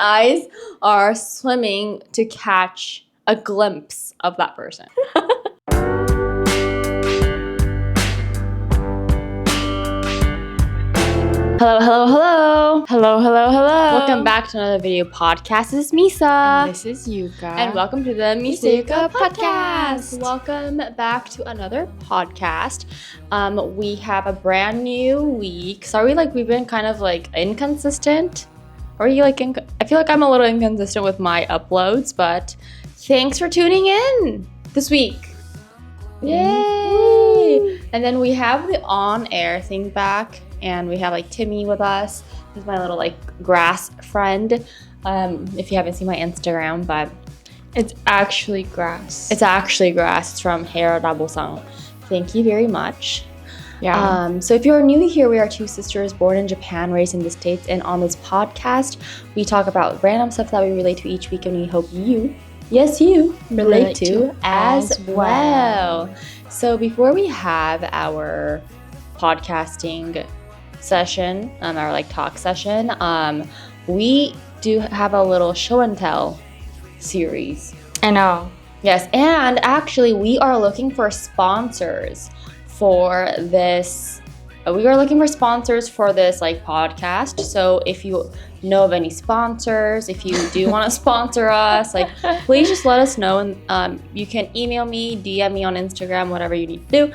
eyes are swimming to catch a glimpse of that person. Hello, hello, hello. Hello, hello, hello. Welcome back to another video podcast. This is Misa. And this is Yuka. And welcome to the Misa Yuka podcast. Welcome back to another podcast. We have a brand new week. Sorry, we've been kind of inconsistent. Are you I feel like I'm a little inconsistent with my uploads, but thanks for tuning in this week. Yay! And then we have the on-air thing back. And we have Timmy with us. He's my little grass friend. If you haven't seen my Instagram, but it's actually grass. It's actually grass. It's from Hair Dabosang. Thank you very much. Yeah. So if you're new here, we are two sisters born in Japan, raised in the States, and on this podcast, we talk about random stuff that we relate to each week, and we hope you, yes you, relate to as well. So before we have our podcasting session, our talk session, we do have a little show and tell series. I know. Yes, and actually we are looking for sponsors for this. We are looking for sponsors for this podcast. So if you know of any sponsors, if you do want to sponsor us, please just let us know, and you can email me, DM me on Instagram, whatever you need to do.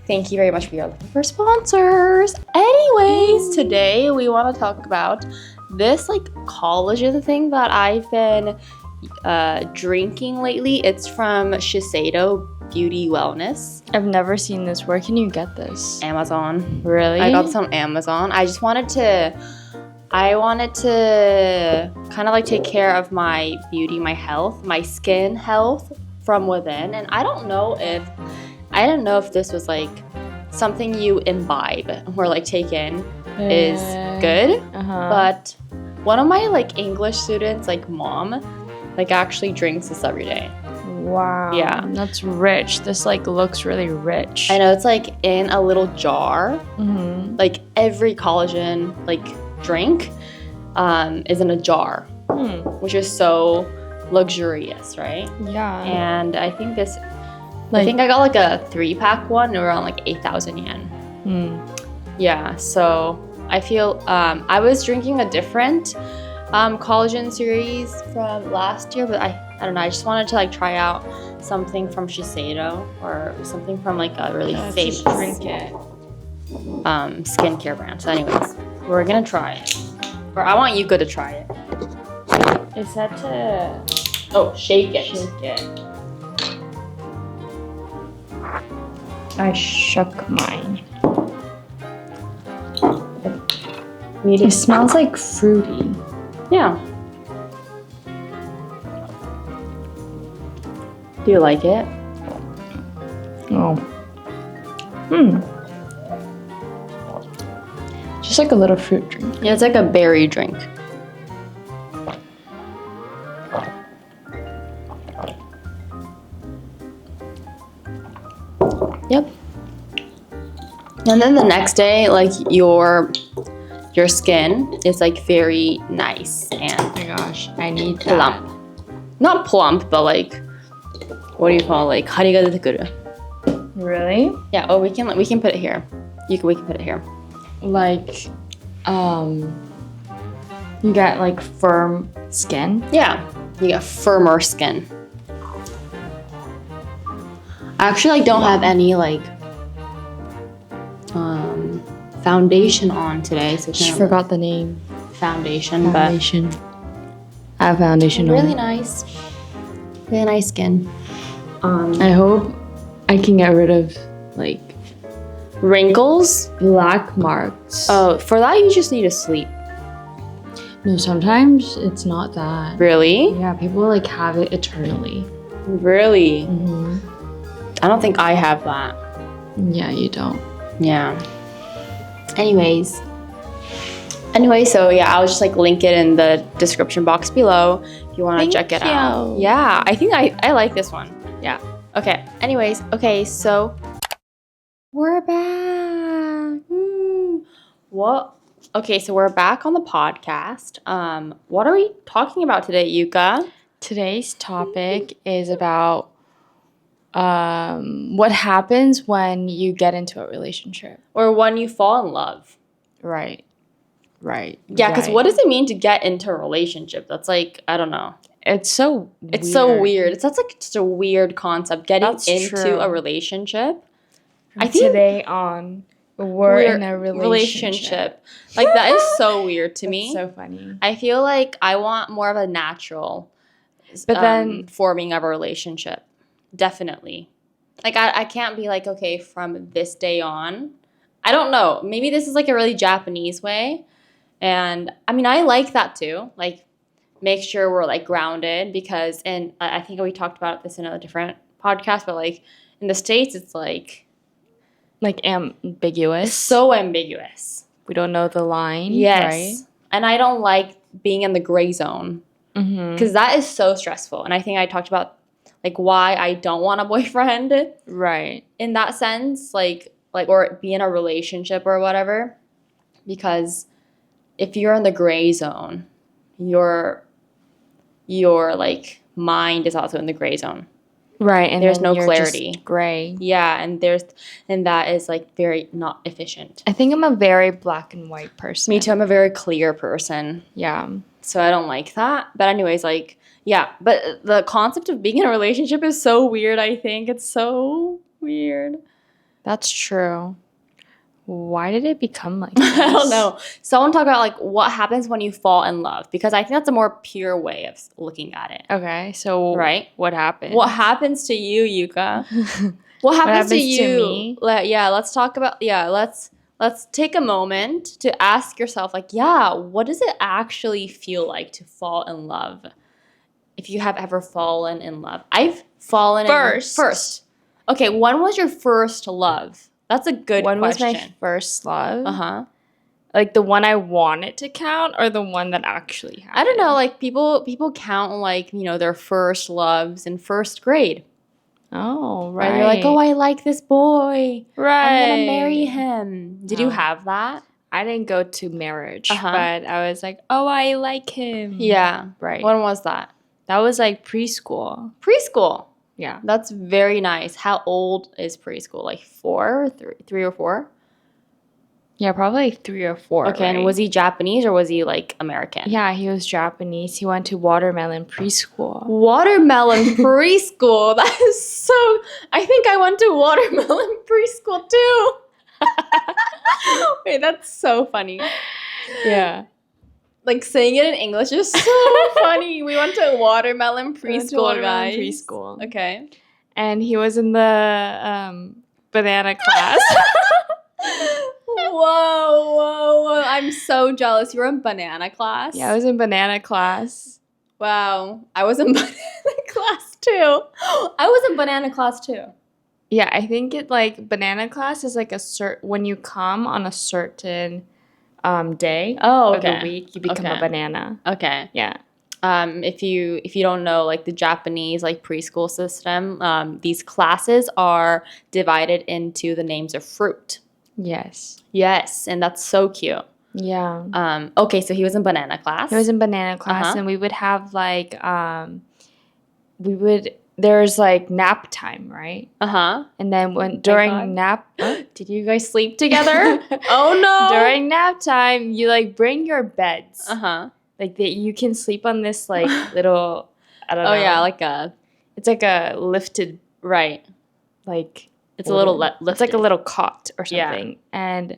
Thank you very much. We are looking for sponsors. Anyways, today we want to talk about this collagen thing that I've been drinking lately. It's from Shiseido Beauty Wellness. I've never seen this. Where can you get this? Amazon. Really? I got this on Amazon. I wanted to kind of take care of my beauty, my health, my skin health from within. And I don't know if this was something you imbibe or take in is good. But one of my English students, mom, actually drinks this every day. Wow. Yeah. That's rich. This looks really rich. I know, it's in a little jar. Mm-hmm. Every collagen drink is in a jar, which is so luxurious, right? Yeah. And I think this I think I got a 3-pack one around 8,000 yen. Yeah, so I feel I was drinking a different collagen series from last year, but I don't know, I just wanted to try out something from Shiseido or something from a really famous skincare brand. So anyways, we're gonna try it. Or I want Yuka to try it. It said to shake it. Shake it. I shook mine. It smells fruity. Yeah. Do you like it? Oh. Just a little fruit drink. Yeah, it's a berry drink. Yep. And then the next day, your skin is very nice and oh my gosh, I need plump. Not plump, but what do you call 하리가 되그르. Really? Yeah. Oh, we can put it here. We can put it here. You get firm skin. Yeah, you get firmer skin. I actually don't have any foundation on today, so Just forgot the name. Foundation. I have foundation on. Really nice skin. I hope I can get rid of wrinkles, black marks. Oh, for that you just need to sleep. No, sometimes it's not that. Really? Yeah, people have it eternally. Really? Mm-hmm. I don't think I have that. Yeah, you don't. Yeah. Anyways, so yeah, I'll just link it in the description box below if you want to check it out. Yeah, I think I like this one. Yeah. Okay. Anyways, so we're back. What Okay, so we're back on the podcast. What are we talking about today, Yuka? Today's topic is about what happens when you get into a relationship. Or when you fall in love. Right. Yeah, because what does it mean to get into a relationship? That's like, I don't know. It's so It's so weird. That's like just a weird concept. Getting into true. a relationship. I think today on we're in a relationship. Like, that is so weird to me. So funny. I feel like I want more of a natural but then forming of a relationship. Definitely. Like, I can't be like, okay, from this day on. I don't know. Maybe this is like a really Japanese way. And I mean, I like that too. Like, make sure we're like grounded, because, and I think we talked about this in a different podcast, but like in the States, it's like ambiguous. So ambiguous. We don't know the line. Yes. Right? And I don't like being in the gray zone, because that is so stressful. And I think I talked about like why I don't want a boyfriend. Right. In that sense, like or be in a relationship or whatever, because if you're in the gray zone, your like mind is also in the gray zone. Right, and there's no clarity. Just gray. Yeah, and that is like very not efficient. I think I'm a very black and white person. Me too. I'm a very clear person. Yeah. So I don't like that. But anyways, like, yeah. But the concept of being in a relationship is so weird, I think. It's so weird. That's true. Why did it become like this? I don't know. Someone talk about like what happens when you fall in love, because I think that's a more pure way of looking at it. Okay, so right, what happened? What happens to you, Yuka? What happens to you? To me? Let's talk about. Let's take a moment to ask yourself, like, what does it actually feel like to fall in love? If you have ever fallen in love, I've fallen first. Okay, when was your first love? That's a good question. When was my first love? Uh-huh. Like the one I wanted to count, or the one that actually happened? I don't know. Like people count like, their first loves in first grade. Oh, right. And you're like, oh, I like this boy. Right. I'm gonna marry him. Did you have that? I didn't go to marriage, but I was like, oh, I like him. Yeah. Right. When was that? That was like preschool. Preschool. Yeah. That's very nice. How old is preschool? Like 3 or 4? Yeah, probably like 3 or 4. Okay, right? And was he Japanese or was he like American? Yeah, he was Japanese. He went to watermelon preschool. Watermelon preschool? That is so... I think I went to watermelon preschool too. Wait, that's so funny. Yeah. Like, saying it in English is so funny. We went to watermelon preschool, guys. Preschool. Okay. And he was in the banana class. Whoa. I'm so jealous. You were in banana class? Yeah, I was in banana class. Wow. I was in banana class too. I was in banana class too. Yeah, I think banana class is like when you come on a certain day of the week, you become a banana. Okay. Yeah. If you don't know, like, the Japanese like preschool system, these classes are divided into the names of fruit. Yes, and that's so cute. Yeah. Okay, so he was in banana class. He was in banana class, and we would have like there's like nap time, right? And then during nap, did you guys sleep together? Oh no! During nap time, you like bring your beds. Like you can sleep on this like little, I don't know. Oh yeah, it's like a lifted, right? Like it's a little lifted. It's like a little cot or something, and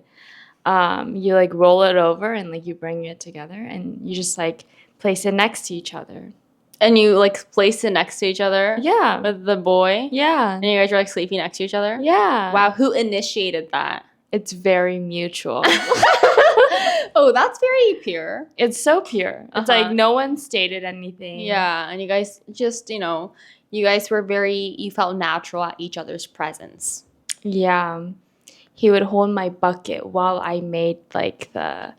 you like roll it over and like you bring it together and you just like place it next to each other. And you like place it next to each other? Yeah. With the boy? Yeah. And you guys are like sleeping next to each other? Yeah. Wow, who initiated that? It's very mutual. Oh, that's very pure. It's so pure. It's like no one stated anything. Yeah, and you guys just, you guys were you felt natural at each other's presence. Yeah. He would hold my bucket while I made like the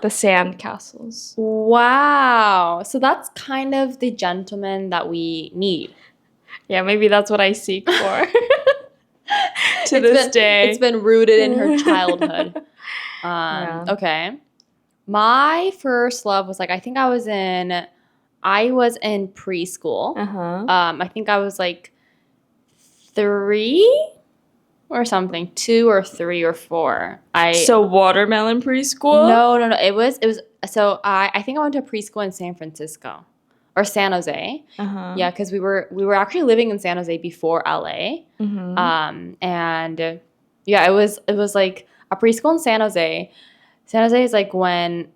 sand castles. Wow. So that's kind of the gentleman that we need. Yeah, maybe that's what I seek for. To this day. It's been rooted in her childhood. Okay. My first love was like, I think I was in preschool. I think I was like 3 or something, 2 or 3 or 4. So watermelon preschool? No. It was so I think I went to a preschool in San Francisco or San Jose. Yeah, because we were actually living in San Jose before LA. And yeah, it was like a preschool in San Jose. San Jose is like when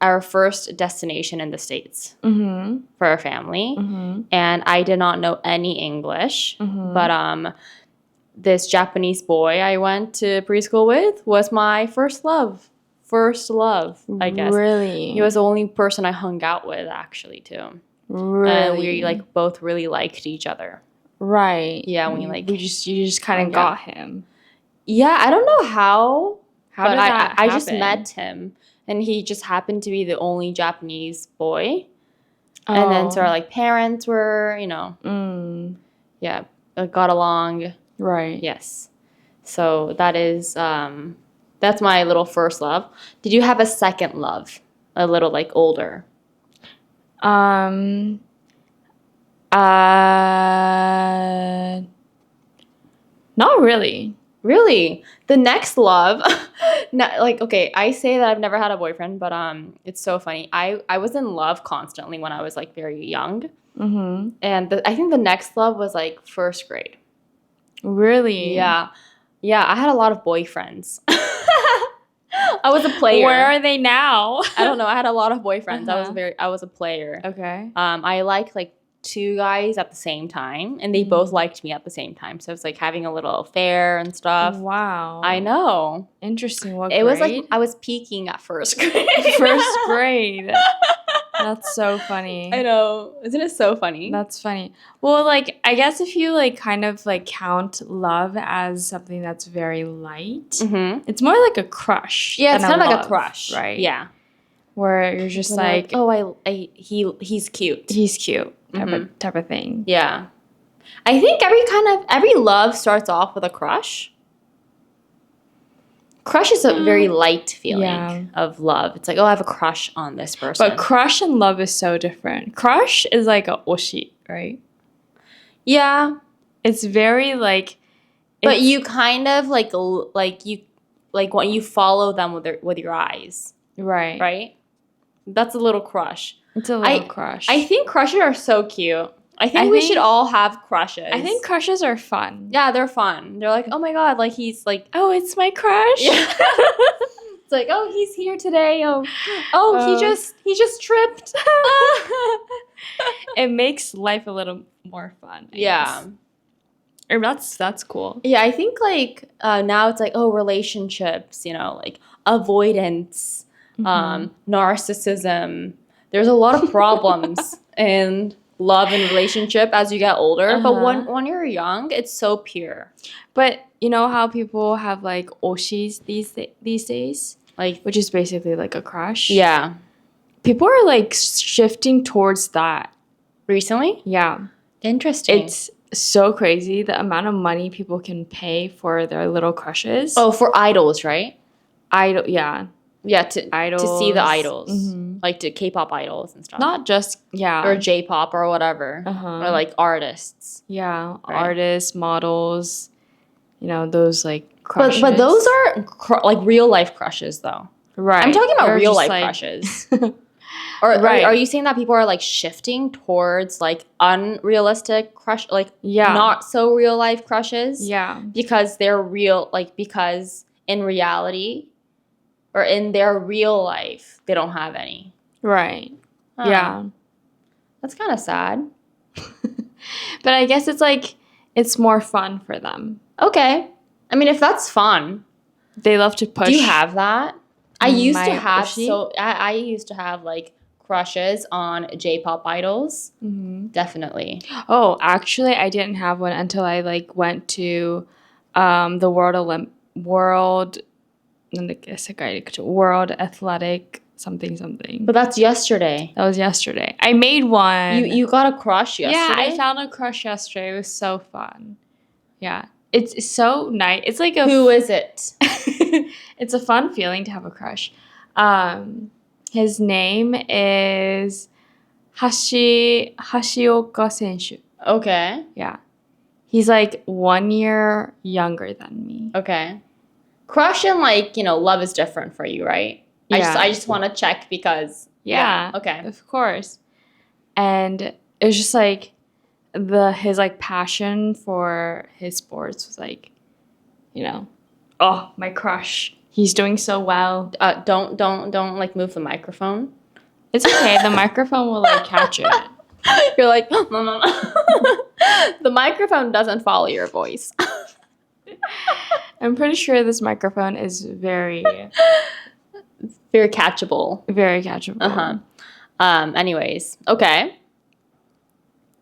our first destination in the States for our family. And I did not know any English, but this Japanese boy I went to preschool with was my first love, I guess. Really? He was the only person I hung out with, actually, too. Really? And we, like, both really liked each other. Right. Yeah, you just kind of got him. Yeah, I don't know how did that I just happen? met him, and he just happened to be the only Japanese boy. And then so our, like, parents were, yeah, got along. Right. Yes. So that is that's my little first love. Did you have a second love? A little like older? Not really. Really? The next love, like, okay, I say that I've never had a boyfriend, but it's so funny. I was in love constantly when I was like very young. And I think the next love was like first grade. Really? Yeah, I had a lot of boyfriends. I was a player. Where are they now? I don't know. I had a lot of boyfriends. I was a player. Okay. I liked like 2 guys at the same time, and they both liked me at the same time. So it's like having a little affair and stuff. Wow. I know. Interesting. What grade? It was like I was peaking at first grade. First grade. That's so funny. I know. Isn't it so funny? That's funny. Well, like, I guess if you, like, kind of, like, count love as something that's very light, it's more like a crush. Yeah, it's kind of like a crush. Right? Yeah. Where you're just like, oh, he's cute. He's cute type of thing. Yeah. I think every love starts off with a crush. Crush is a very light feeling of love. It's like, oh, I have a crush on this person. But crush and love is so different. Crush is like a oshi, right? Yeah. It's very like... But you kind of like when you follow them with your eyes. Right. Right? That's a little crush. It's a little crush. I think crushes are so cute. I think we should all have crushes. I think crushes are fun. Yeah, they're fun. They're like, oh my god, like he's like, oh, it's my crush. Yeah. It's like, oh, he's here today. He just tripped. It makes life a little more fun. I guess. Or that's cool. Yeah, I think like now it's like, oh, relationships, like avoidance, narcissism. There's a lot of problems in love and relationship as you get older, but when you're young, it's so pure. But you know how people have like oshis these days, like, which is basically like a crush. Yeah, people are like shifting towards that recently. Yeah, interesting. It's so crazy the amount of money people can pay for their little crushes. Oh, for idols, right? Yeah, to idols. To see the idols, like to K-pop idols and stuff. Not just or J-pop or whatever, or like artists. Yeah, right. Artists, models, those like crushes. But those are like real life crushes, though. Right. I'm talking about real life crushes. Or are you saying that people are like shifting towards like unrealistic crush, like not so real life crushes? Yeah, because they're real, like because in reality. Or in their real life, they don't have any. Right. Yeah. That's kind of sad. But I guess it's like, it's more fun for them. Okay. I mean, if that's fun. They love to push. Do you have that? I used to have like crushes on J-pop idols. Definitely. Oh, actually, I didn't have one until I like went to the World Athletic something. But that's yesterday. That was yesterday. I made one. You got a crush yesterday? Yeah, I found a crush yesterday. It was so fun. Yeah. It's so nice. It's like Who is it? It's a fun feeling to have a crush. His name is Hashioka Senshu. Okay. Yeah. He's like 1 year younger than me. Okay. Crush and like, love is different for you, right? Yeah. I just want to check because yeah. Okay. Of course. And it was just like his like passion for his sports was like, oh, my crush. He's doing so well. Don't like move the microphone. It's okay. The microphone will like catch it. You're like, no. The microphone doesn't follow your voice. I'm pretty sure this microphone is very catchable. Very catchable. Uh-huh. Anyways, okay.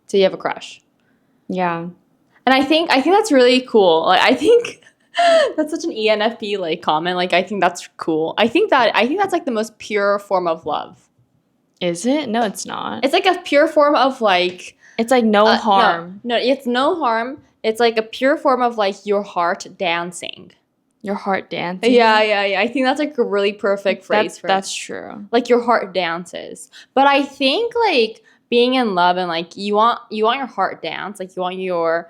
So you have a crush. Yeah. And I think that's really cool. Like I think that's such an ENFP like comment. Like I think that's cool. I think that's like the most pure form of love. Is it? No, it's not. It's like a pure form of like it's like no harm. No, it's no harm. It's like a pure form of like your heart dancing. Your heart dancing? Yeah. I think that's like a really perfect phrase for it. That's true. Like your heart dances. But I think like being in love and like you want your heart dance, like you want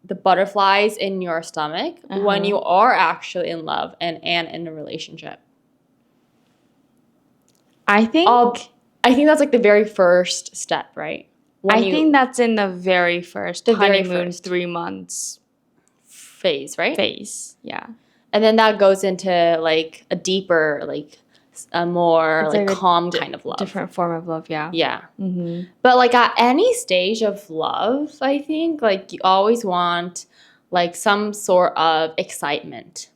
the butterflies in your stomach when you are actually in love and in a relationship. I think that's like the very first step, right? I think that's in the very first honeymoon 3 months phase, right? Yeah. And then that goes into like a deeper, like a more it's like calm kind of love. Different form of love, yeah. Yeah. Mm-hmm. But like at any stage of love, I think like you always want like some sort of excitement.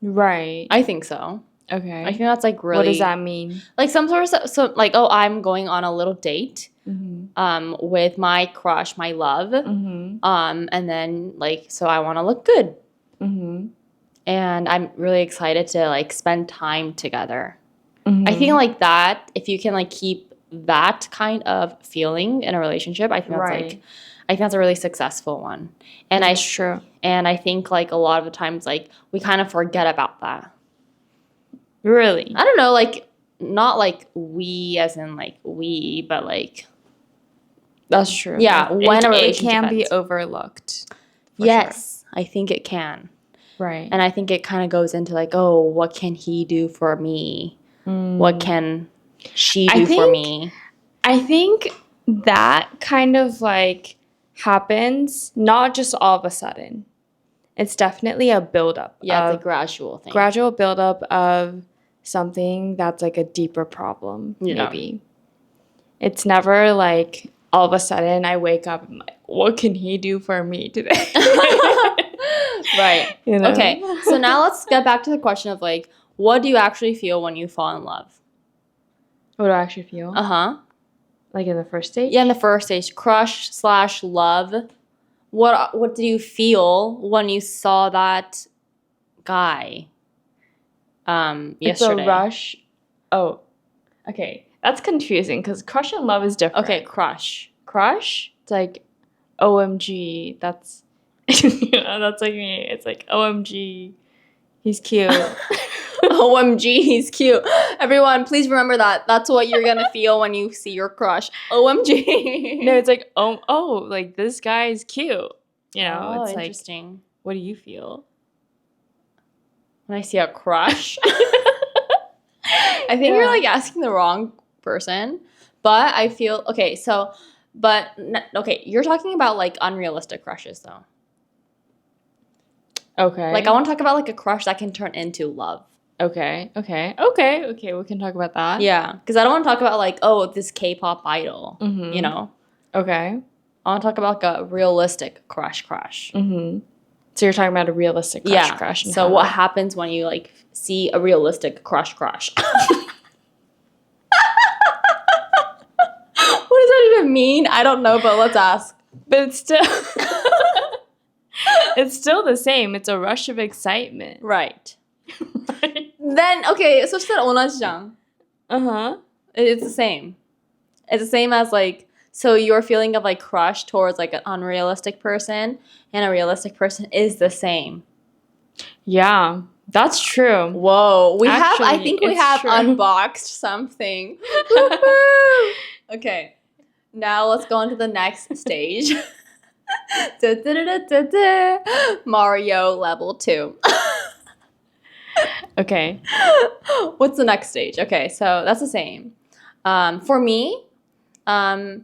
Right. I think so. Okay. I think that's like really. What does that mean? Like some sort of like, oh, I'm going on a little date. With my crush, my love, and then like, so I want to look good, and I'm really excited to like spend time together. I think like that, if you can like keep that kind of feeling in a relationship, I think that's I think that's a really successful one. And that's true. And I think like a lot of the times like we kind of forget about that. Really? I don't know, like not like we as in like we, but like. That's true. Yeah, when a relationship it can ends. be overlooked. Yes, sure. I think it can. Right. And I think it kind of goes into like, oh, what can he do for me? What can she do for me? I think that kind of like happens not just all of a sudden. It's definitely a buildup. Yeah, it's a gradual thing. Gradual buildup of something that's like a deeper problem, maybe. It's never like all of a sudden I wake up and I'm like, what can he do for me today? Right. Okay. So now let's get back to the question of like, what do you actually feel when you fall in love? What do I actually feel? Like in the first stage? Yeah, in the first stage. Crush / love. What do you feel when you saw that guy yesterday? It's a rush. Oh, okay. That's confusing because crush and love is different. Okay, crush. Crush? It's like, OMG. That's, that's like me. It's like, OMG. He's cute. OMG, he's cute. Everyone, please remember that. That's what you're going to feel when you see your crush. OMG. No, it's like, oh, like this guy is cute. It's interesting. Like, what do you feel? When I see a crush? I think you're like asking the wrong person, but I feel okay. So, you're talking about like unrealistic crushes, though. Okay. Like I want to talk about like a crush that can turn into love. Okay. We can talk about that. Yeah, because I don't want to talk about like this K-pop idol. Okay. I want to talk about like a realistic crush. So you're talking about a realistic crush. So what happens when you like see a realistic crush? What does that even mean? I don't know, but let's ask. But it's still the same. It's a rush of excitement. Right. Then okay, so したら同じじゃん. It's the same. It's the same as like, so your feeling of like crush towards like an unrealistic person and a realistic person is the same. Yeah, That's true. Whoa, I Actually, think we it's have true. unboxed something. Woohoo! Okay, now let's go on to the next stage. Mario level 2. Okay. What's the next stage? Okay, so that's the same. For me, for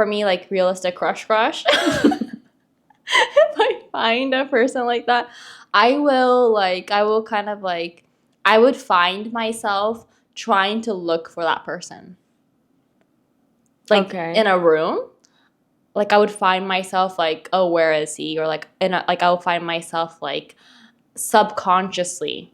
me, like realistic crush. If I find a person like that, I would find myself trying to look for that person. Like Okay. in a room, like I would find myself like, oh, where is he? Or like I would find myself like subconsciously.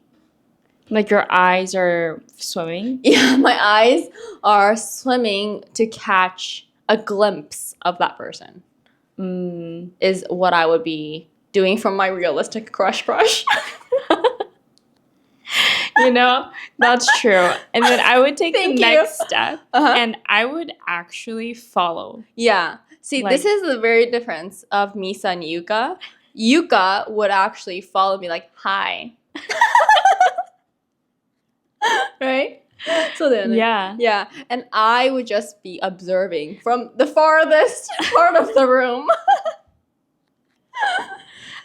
Like your eyes are swimming? Yeah, my eyes are swimming to catch a glimpse of that person. Is what I would be doing from my realistic crush. You know, that's true. And then I would take the Thank you. next step Uh-huh. and I would actually follow. Yeah. See, Like- this is the very difference of Misa and Yuka. Yuka would actually follow me like, hi. Right? So then, Yeah. and I would just be observing from the farthest part of the room.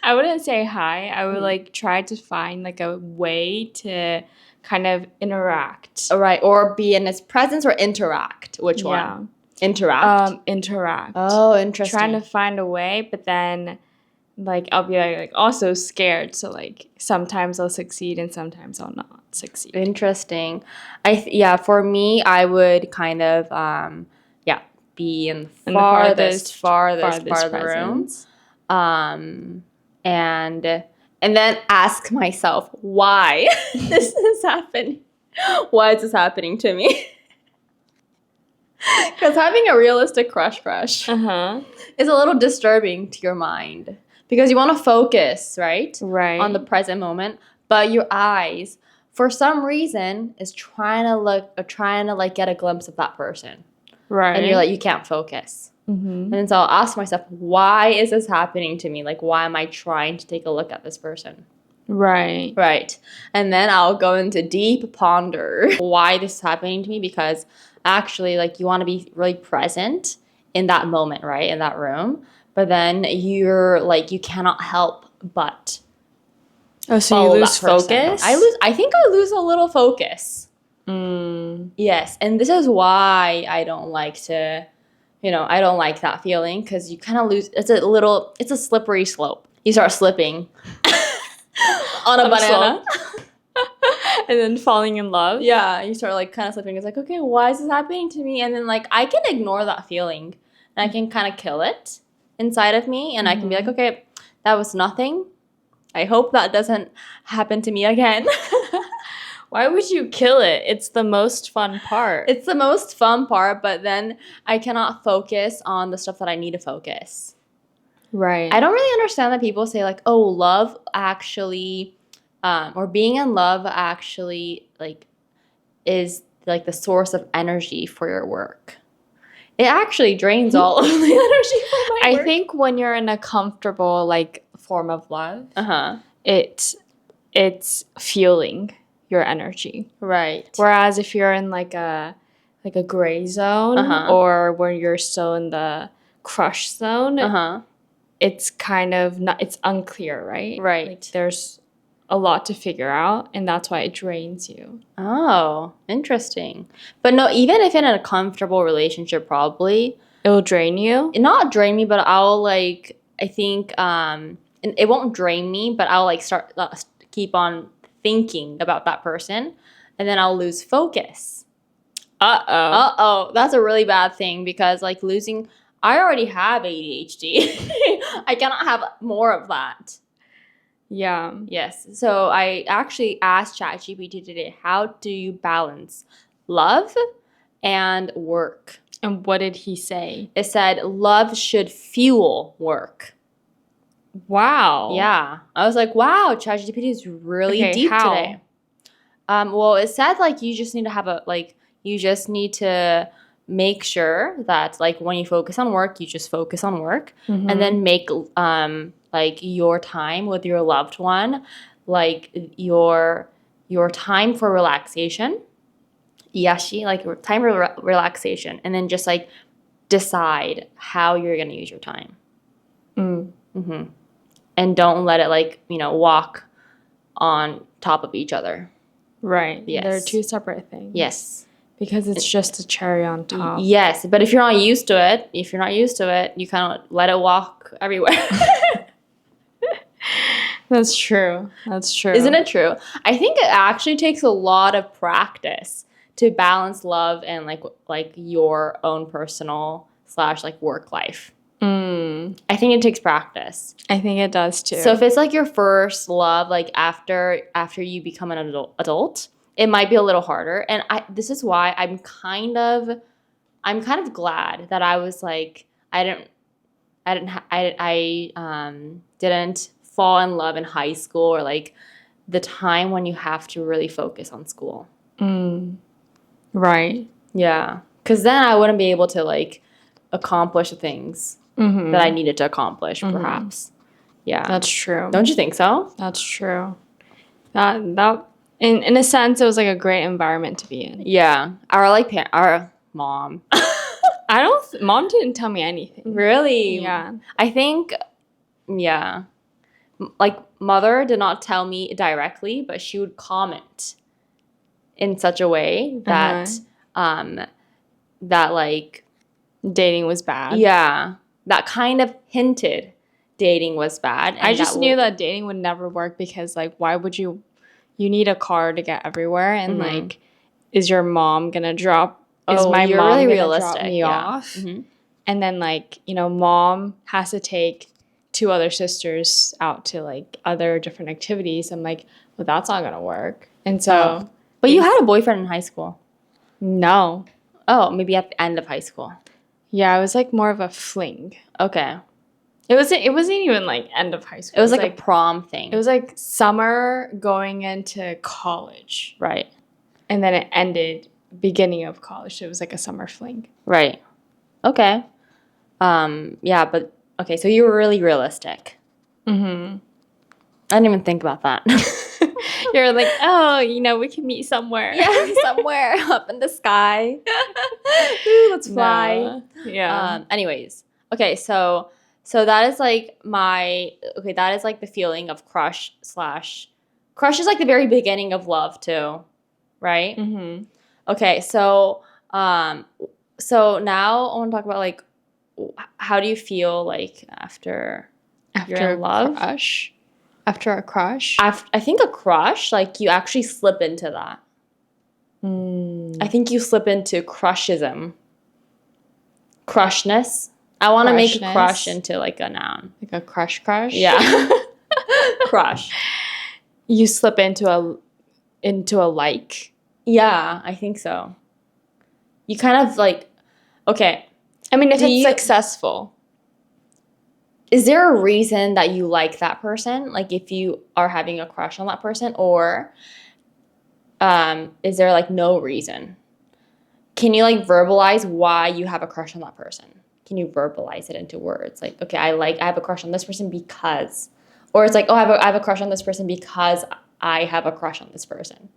I wouldn't say hi. I would like try to find like a way to kind of interact. Right, or be in his presence or interact. Which one? Interact. Interact. Oh, interesting. Trying to find a way, but then like I'll be like also scared. So like sometimes I'll succeed and sometimes I'll not succeed. Interesting. For me, I would kind of be in the farthest part of the room. And then ask myself why this is happening. Why is this happening to me? Because having a realistic crush is a little disturbing to your mind because you want to focus, right, on the present moment, but your eyes, for some reason, is trying to get a glimpse of that person, right? And you're like, you can't focus. And then so I'll ask myself, why is this happening to me? Like, why am I trying to take a look at this person? Right. And then I'll go into deep ponder why this is happening to me because actually, like, you want to be really present in that moment, right? In that room. But then you're like, you cannot help but so you lose focus? I think I lose a little focus. Yes. And this is why I don't like to, I don't like that feeling because you kind of lose, it's a slippery slope. You start slipping on a banana. And then falling in love. Yeah, you start like kind of slipping. It's like, okay, why is this happening to me? And then like I can ignore that feeling and I can kind of kill it inside of me. And I can be like, okay, that was nothing. I hope that doesn't happen to me again. Why would you kill it? It's the most fun part. It's the most fun part, but then I cannot focus on the stuff that I need to focus. Right. I don't really understand that people say like, oh, love actually, or being in love actually like is like the source of energy for your work. It actually drains all of the energy from my work. I think when you're in a comfortable like form of love, it's fueling your energy. Right. Whereas if you're in like a gray zone or when you're still in the crush zone, it's kind of not, it's unclear, right? Right. Like there's a lot to figure out and that's why it drains you. Oh, interesting. But no, even if in a comfortable relationship, probably it'll drain you. Not drain me, but I'll like, I think it won't drain me, but I'll like keep on thinking about that person and then I'll lose focus. That's a really bad thing because like I already have ADHD. I cannot have more of that. Yeah. Yes. So I actually asked ChatGPT today, how do you balance love and work? And what did he say? It said love should fuel work. Wow. Yeah. I was like, wow, ChatGPT is really deep today. Well, it said like you just need to make sure that like when you focus on work, you just focus on work and then make like your time with your loved one like your time for relaxation, yashi, like your time for relaxation, and then just like decide how you're gonna use your time. Mm-hmm. And don't let it like walk on top of each other. Right. Yes. They're two separate things. Yes. Because it's just a cherry on top. Yes, but if you're not used to it, you kind of let it walk everywhere. That's true. That's true. Isn't it true? I think it actually takes a lot of practice to balance love and like your own personal / like work life. I think it takes practice. I think it does too. So if it's like your first love, like after you become an adult, it might be a little harder. And this is why I'm kind of glad that I was like I didn't fall in love in high school, or like the time when you have to really focus on school. Right. Yeah, because then I wouldn't be able to like accomplish the things that I needed to accomplish, perhaps. Yeah, that's true. Don't you think so? That's true. That in a sense, it was like a great environment to be in. Yeah, our mom. Mom didn't tell me anything. Really? Yeah. I think, yeah. Like, mother did not tell me directly, but she would comment in such a way that, that like dating was bad. Yeah. That kind of hinted dating was bad. I just knew that dating would never work because, like, why would you need a car to get everywhere? And, like, is your mom going to drop, is my mom really going to drop me off? And then, like, mom has to take 2 other sisters out to, like, other different activities. I'm like, well, that's not going to work. And so. But you had a boyfriend in high school. No. Oh, maybe at the end of high school. Yeah, it was, like, more of a fling. Okay. It wasn't even, like, end of high school. It was like a prom thing. It was, like, summer going into college. Right. And then it ended beginning of college. So it was, like, a summer fling. Right. Okay. Yeah, but, okay, so you were really realistic. I didn't even think about that. You're like, oh, we can meet somewhere. Yeah, somewhere up in the sky. Ooh, let's fly. No. Yeah. Anyways, okay, so that is like that is like the feeling of crush is like the very beginning of love too, right? Okay, so now I want to talk about like how do you feel like after you're in love? After a crush? I think a crush, like you actually slip into that. I think you slip into crushism. Crushness. I want to make crush into like a noun. Like a crush? Yeah. Crush. You slip into a like? Yeah, I think so. You kind of like, okay. I mean, if it's successful. Is there a reason that you like that person? Like if you are having a crush on that person, or is there like no reason? Can you like verbalize why you have a crush on that person? Can you verbalize it into words? Like, okay, I have a crush on this person because, or it's like, oh, I have a crush on this person because I have a crush on this person.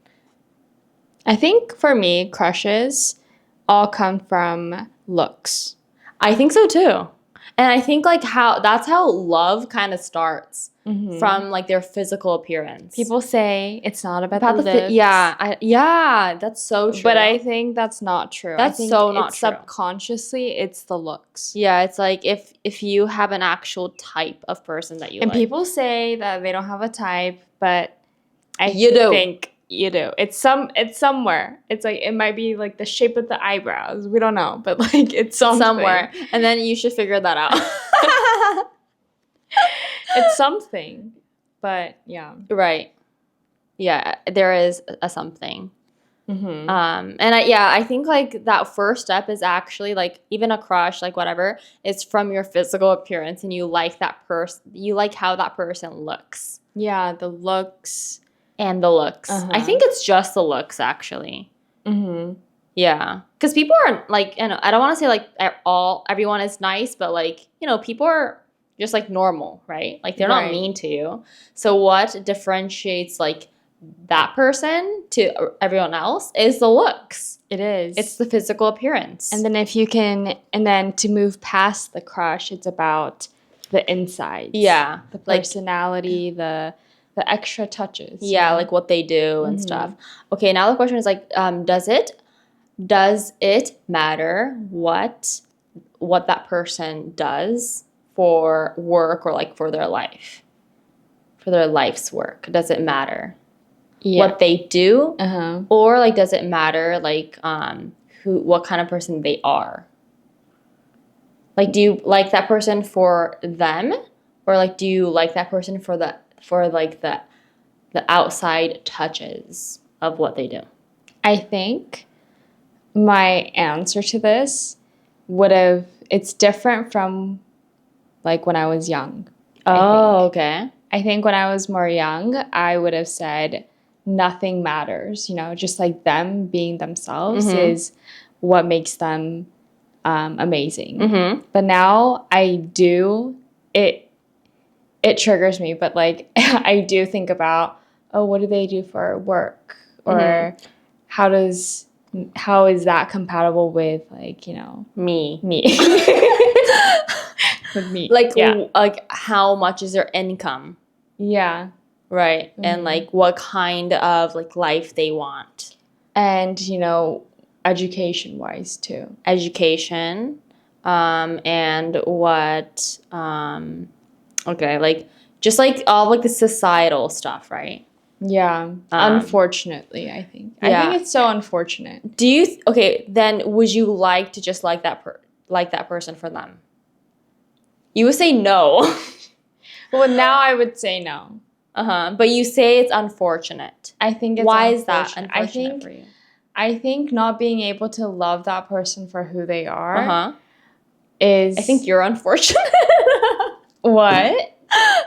I think for me, crushes all come from looks. I think so too. And I think like that's how love kind of starts, from like their physical appearance. People say it's not about the lips. Yeah, that's so true. But I think that's not true. That's so not true. Subconsciously, it's the looks. Yeah, it's like if you have an actual type of person that you like. And people say that they don't have a type, but I think you do. It's somewhere. It's like it might be like the shape of the eyebrows. We don't know, but like it's somewhere. And then you should figure that out. It's something. But yeah. Right. Yeah, there is a something. And I think like that first step is actually like even a crush, like whatever, it's from your physical appearance, and you like that person. You like how that person looks. Yeah, the looks. And the looks. I think it's just the looks, actually. Yeah. Because people are, like, I don't want to say, like, everyone is nice, but, like, people are just like normal, right? Like they're not Right. mean to you. So what differentiates like that person to everyone else is the looks. It is. It's the physical appearance. And then to move past the crush, it's about the insides. Yeah. The personality, the extra touches. Yeah, like what they do and stuff. Okay, now the question is like, does it matter what that person does for work or like for their life? For their life's work? Does it matter? Yeah. What they do? Uh-huh. Or like does it matter like what kind of person they are? Like do you like that person for them? Or like do you like that person for the outside touches of what they do? I think my answer to this it's different from like when I was young. Okay. I think when I was more young, I would have said nothing matters, just like them being themselves is what makes them amazing. But now it triggers me, but like I do think about, oh, what do they do for work? Or how is that compatible with like, Me. with me. Like how much is their income? Yeah. Right. And like what kind of like life they want. And, education wise too. Education. And what okay, like just like all like the societal stuff, right? Yeah. Unfortunately, I think. Yeah. I think it's so unfortunate. Do you okay, then would you like to just like that person for them? You would say no. Well, now I would say no. But you say it's unfortunate. I think it's Why unfortunate. is that unfortunate for you? I think not being able to love that person for who they are is... I think you're unfortunate. What?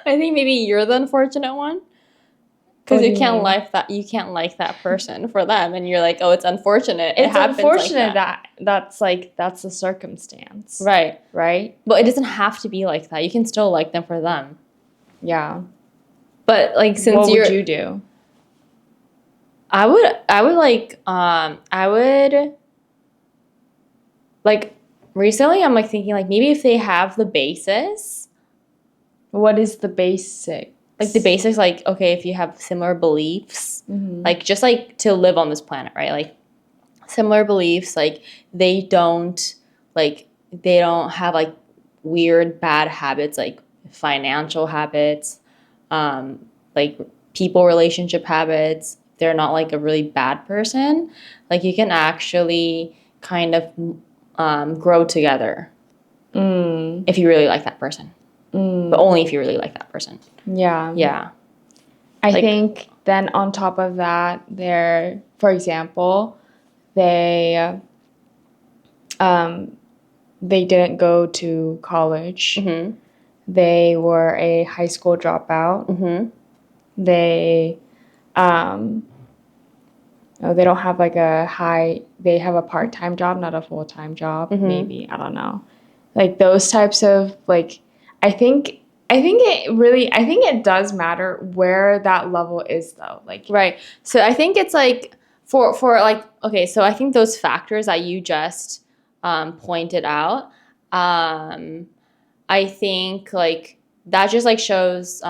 I think maybe you're the unfortunate one. Because you can't like that person for them, and you're like, oh, it's unfortunate. It's unfortunate like that's the circumstance. Right. But it doesn't have to be like that. You can still like them for them. Yeah. But like since what would you do? I would like recently I'm like thinking like maybe if they have the basis. What is the basic? Like the basics, like, okay, if you have similar beliefs, like just like to live on this planet, right? Like similar beliefs, like they don't have like weird bad habits, like financial habits, like people relationship habits. They're not like a really bad person. Like you can actually kind of grow together if you really like that person. But only if you really like that person. Yeah. I think then on top of that, for example, they didn't go to college. They were a high school dropout. They they don't have like they have a part-time job, not a full-time job, maybe, I don't know. Like those types of like, I think it does matter where that level is though. Like, right. So I think it's like for like, okay, so I think those factors that you just pointed out, I think like that just like shows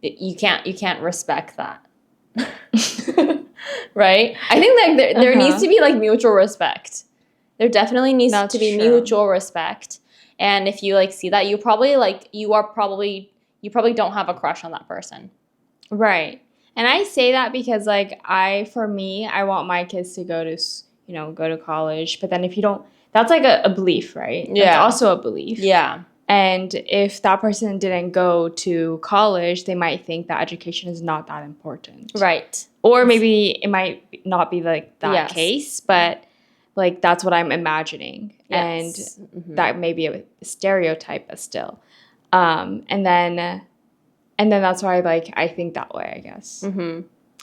you can't respect that. Right? I think like there needs to be like mutual respect. There definitely needs to be mutual respect. And if you like see that, you probably don't have a crush on that person. Right. And I say that because like I want my kids to go to college, but then if you don't, that's like a belief, right? Yeah. That's also a belief. Yeah. And if that person didn't go to college, they might think that education is not that important. Right. Or maybe it might not be like that case, but like that's what I'm imagining. Yes. And that may be a stereotype, but still. And then that's why I think that way, I guess.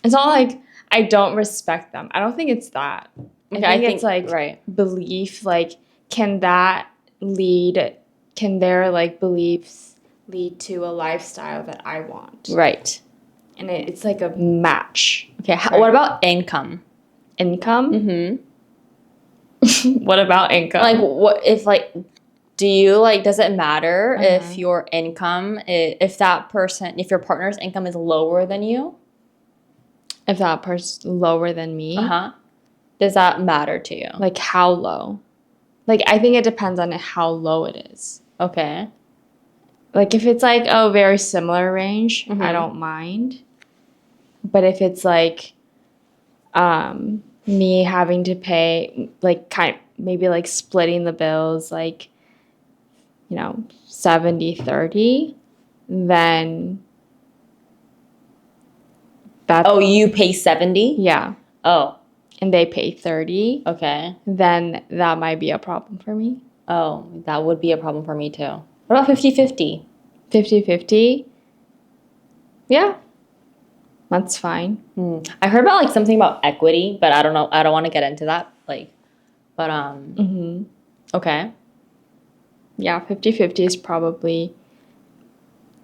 It's not like I don't respect them. I don't think it's that. Okay, I think it's like belief. Like, can their like beliefs lead to a lifestyle that I want. Right. And it's like a match. Okay. What about income? Income? Mm-hmm. What about income? Like, what if, like, do you, like, does it matter if your income, if your partner's income is lower than you? If that person's lower than me? Does that matter to you? Like, how low? Like, I think it depends on how low it is. Okay. Like, if it's, like, a very similar range, I don't mind. But if it's, like, me having to pay, like, maybe, like, splitting the bills, like, 70-30, then that's... Oh, you pay 70? Yeah. Oh. And they pay 30. Okay. Then that might be a problem for me. Oh, that would be a problem for me too. What about 50-50? 50-50? Yeah. That's fine. I heard about, like, something about equity, but I don't know. I don't want to get into that. Like, but okay. Yeah, 50-50 is probably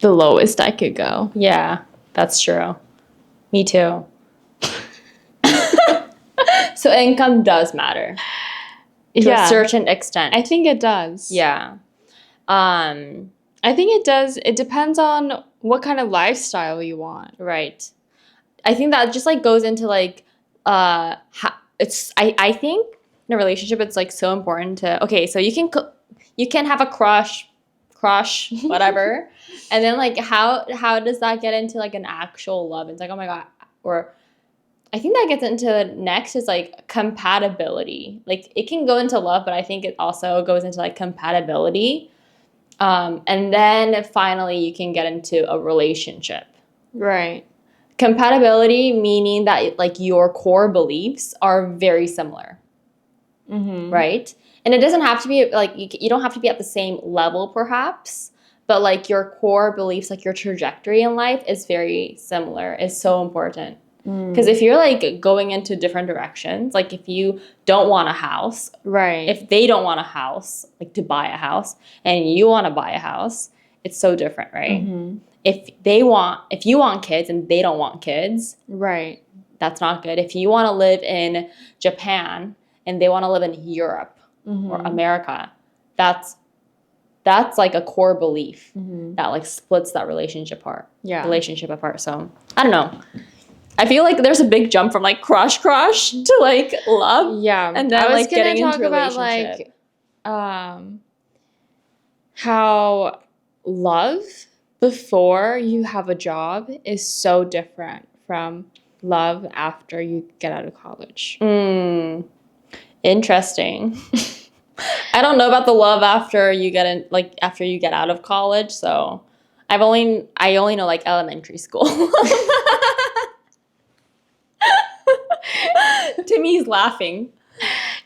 the lowest I could go. Yeah, that's true. Me too. So income does matter to a certain extent. I think it does. Yeah. I think it does. It depends on what kind of lifestyle you want. Right. I think that just, like, goes into, like, I think in a relationship it's, like, so important to, okay, so you can have a crush, whatever, and then, like, how does that get into, like, an actual love? It's like, oh my God. Or I think that gets into next is, like, compatibility. Like, it can go into love, but I think it also goes into, like, compatibility. And then finally you can get into a relationship. Right. Compatibility meaning that, like, your core beliefs are very similar. Right? And it doesn't have to be, like, you don't have to be at the same level perhaps, but, like, your core beliefs, like, your trajectory in life is very similar. Is so important. Because if you're, like, going into different directions, like, if you don't want a house, right? If they don't want a house, like, to buy a house, and you want to buy a house, it's so different, right? If you want kids and they don't want kids, right? That's not good. If you want to live in Japan and they want to live in Europe or America, that's like a core belief that, like, splits that relationship apart. So I don't know. I feel like there's a big jump from, like, crush to, like, love. Yeah. And then, like, getting into relationship. About, like, how love before you have a job is so different from love after you get out of college. Interesting. I don't know about the love after you get out of college, so I only know, like, elementary school. Timmy's laughing.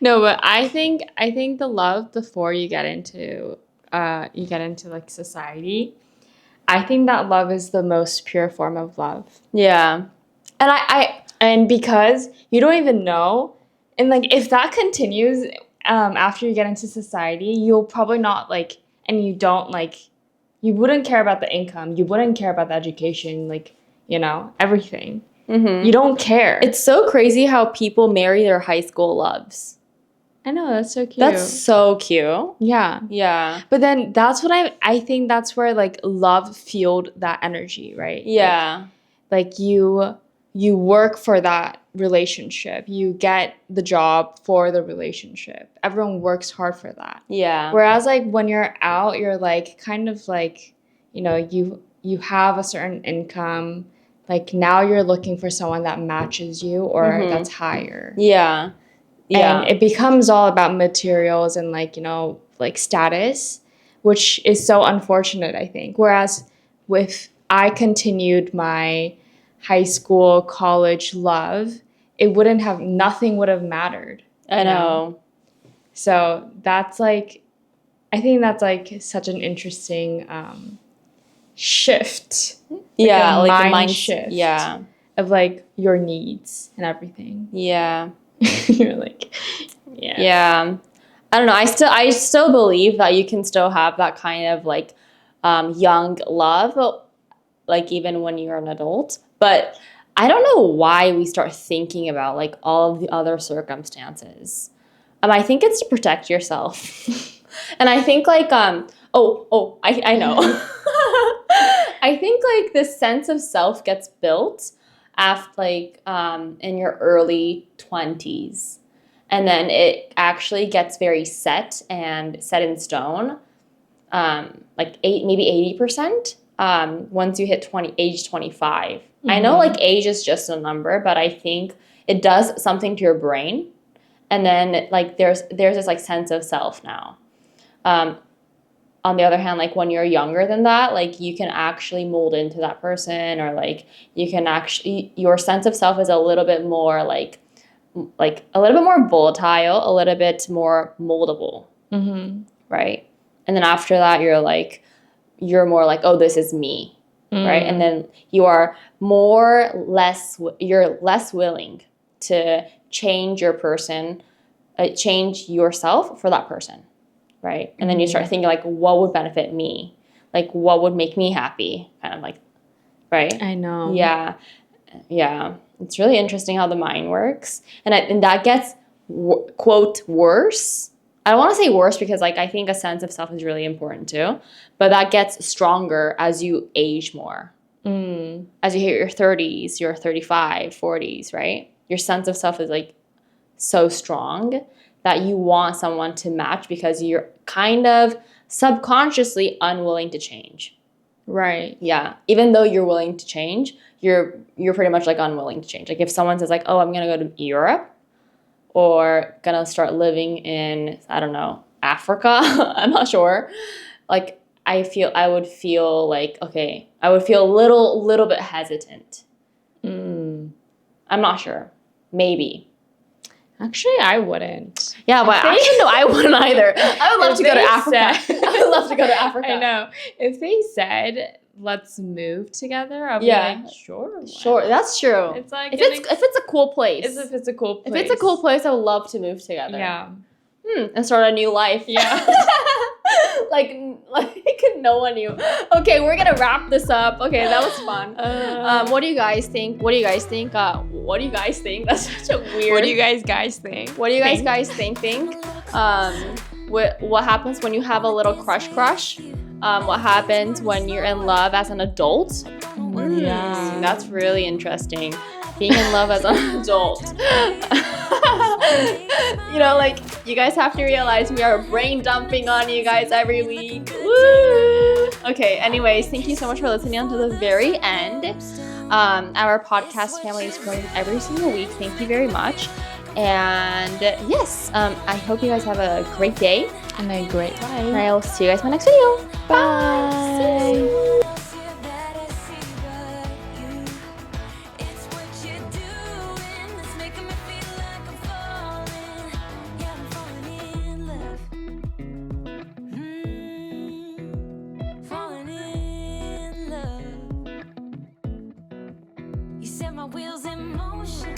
No, but I think the love before you get into like, society, I think that love is the most pure form of love. Yeah. And because you don't even know, and, like, if that continues after you get into society, you'll probably not, like, and you don't, like, you wouldn't care about the income, you wouldn't care about the education, like, everything. You don't care. It's so crazy how people marry their high school loves. I know, that's so cute. That's so cute. Yeah. Yeah. But then that's what I think that's where, like, love fueled that energy, right? Yeah. Like you work for that relationship. You get the job for the relationship. Everyone works hard for that. Yeah. Whereas, like, when you're out, you're, like, kind of, like, you have a certain income. Like, now you're looking for someone that matches you or that's higher. Yeah. Yeah. And it becomes all about materials and, like, like, status, which is so unfortunate, I think. Whereas I continued my high school, college love, nothing would have mattered. I know. So that's, like, I think that's, like, such an interesting shift. Yeah, like a mind shift. Yeah. Of, like, your needs and everything. Yeah. You're like, yeah. I don't know. I still believe that you can still have that kind of, like, young love, like even when you're an adult. But I don't know why we start thinking about like all of the other circumstances. I think it's to protect yourself. And I think like I know. I think like this sense of self gets built after like in your early 20s. And then it actually gets very set in stone. Like maybe 80%. Once you hit age 25. I know like age is just a number, but I think it does something to your brain. And then like there's this like sense of self now. On the other hand, like when you're younger than that, like you can actually mold into that person, or like you can actually, your sense of self is a little bit more like a little bit more volatile, a little bit more moldable, right? And then after that, you're more like, oh, this is me, right? And then you're less willing to change your person, change yourself for that person, right? And then you start thinking like, what would benefit me? Like, what would make me happy? Kind of like, right? I know. Yeah. It's really interesting how the mind works. And that gets, quote, worse. I don't want to say worse because like I think a sense of self is really important too. But that gets stronger as you age more. As you hit your 30s, your 35, 40s, right? Your sense of self is like so strong that you want someone to match because you're kind of subconsciously unwilling to change. Right. Yeah. Even though you're willing to change, you're pretty much like unwilling to change. Like if someone says like, oh, I'm going to go to Europe or going to start living in, I don't know, Africa, I'm not sure. Like I would feel like, okay, I would feel a little bit hesitant. I'm not sure. Maybe. Actually, I wouldn't. Yeah, but actually, no, I wouldn't either. I would love to go to Africa. I would love to go to Africa. I know. If they said, let's move together, I'd be like, sure. Sure, that's true. It's like if it's a cool place. If it's a cool place. If it's a cool place, I would love to move together. Yeah. And start a new life. Yeah. like no one knew. Okay, we're gonna wrap this up. Okay, that was fun. What do you guys think? What do you guys think? That's such a weird. What do you guys think? What do you guys think? What happens when you have a little crush? What happens when you're in love as an adult? Yeah, that's really interesting. Being in love as an adult. You know, like, you guys have to realize we are brain dumping on you guys every week. Woo! Okay, anyways, thank you so much for listening until the very end. Our podcast family is growing every single week. Thank you very much. And yes, I hope you guys have a great day. And a great life. And I'll see you guys in my next video. Bye. Set my wheels in motion.